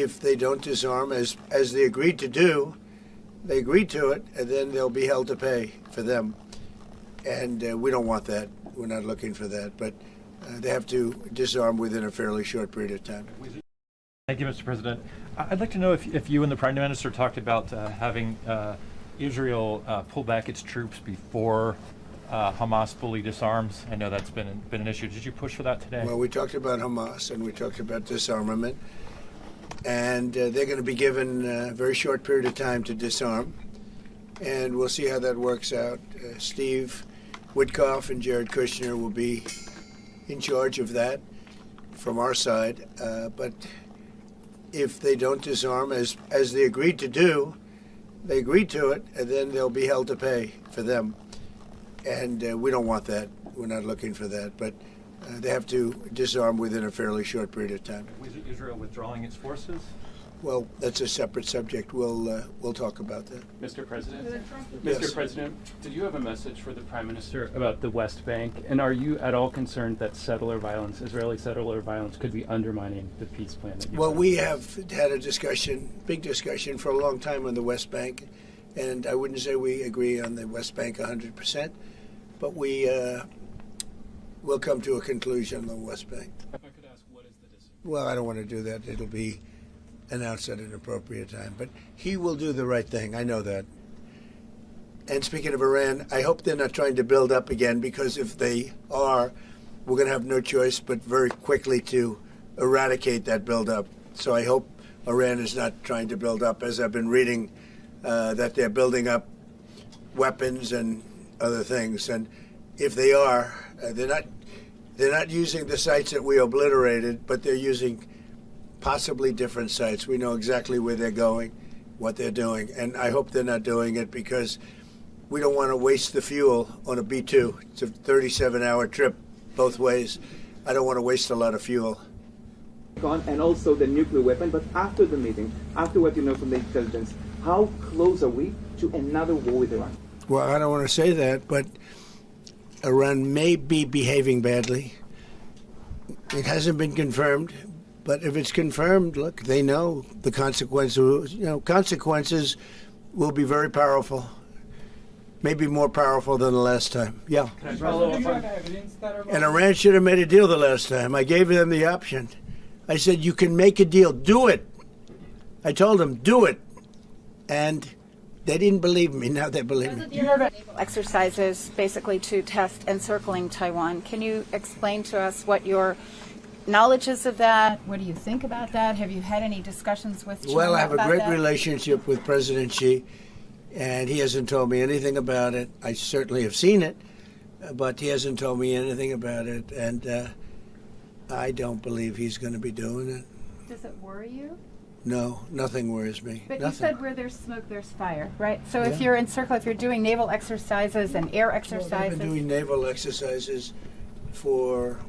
if they don't disarm, as they agreed to do, they agreed to it, and then they'll be held to pay for them. And we don't want that. We're not looking for that. But they have to disarm within a fairly short period of time. Thank you, Mr. President. I'd like to know if you and the Prime Minister talked about having Israel pull back its troops before Hamas fully disarms. I know that's been an issue. Did you push for that today? Well, we talked about Hamas and we talked about disarmament. And they're going to be given a very short period of time to disarm. And we'll see how that works out. Steve Witkoff and Jared Kushner will be in charge of that from our side. But if they don't disarm, as they agreed to do, they agreed to it, and then they'll be held to pay for them. And we don't want that. We're not looking for that. But they have to disarm within a fairly short period of time. Was Israel withdrawing its forces? Well, that's a separate subject. We'll talk about that. Mr. President? Yes. Mr. President, did you have a message for the Prime Minister about the West Bank? And are you at all concerned that settler violence, Israeli settler violence, could be undermining the peace plan? Well, we have had a discussion, big discussion, for a long time on the West Bank. And I wouldn't say we agree on the West Bank 100%, but we will come to a conclusion on the West Bank. If I could ask, what is the decision? Well, I don't want to do that. It'll be announced at an appropriate time. But he will do the right thing. I know that. And speaking of Iran, I hope they're not trying to build up again, because if they are, we're going to have no choice but very quickly to eradicate that buildup. So I hope Iran is not trying to build up, as I've been reading that they're building up weapons and other things. And if they are, they're not using the sites that we obliterated, but they're using possibly different sites. We know exactly where they're going, what they're doing, and I hope they're not doing it, because we don't want to waste the fuel on a B-2. It's a 37-hour trip both ways. I don't want to waste a lot of fuel. And also the nuclear weapon, but after the meeting, after what you know from the intelligence, how close are we to another war with Iran? Well, I don't want to say that, but Iran may be behaving badly. It hasn't been confirmed. But if it's confirmed, look, they know the consequences. Consequences will be very powerful, maybe more powerful than the last time. Yeah. Can I follow up on And Iran should have made a deal the last time. I gave them the option. I said, you can make a deal. Do it. I told them, do it. And they didn't believe me. Now they believe me. Naval exercises basically to test encircling Taiwan. Can you explain to us what your knowledge is of that? What do you think about that? Have you had any discussions with China? Well, I have a great that? relationship with President Xi, and he hasn't told me anything about it. I certainly have seen it, but he hasn't told me anything about it, and I don't believe he's going to be doing it. Does it worry you? No, nothing worries me. But nothing. you said where there's smoke, there's fire, right? So if you're if you're doing naval exercises and air exercises. Well, I've been doing naval exercises for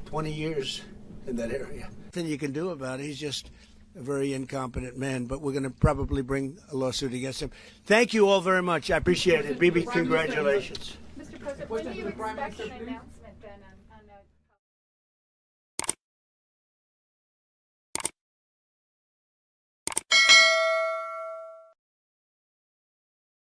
20 years in that area. Nothing you can do about it. He's just a very incompetent man, but we're going to probably bring a lawsuit against him. Thank you all very much. I appreciate it. Bibi, congratulations. Mr. President, when do you expect an announcement then?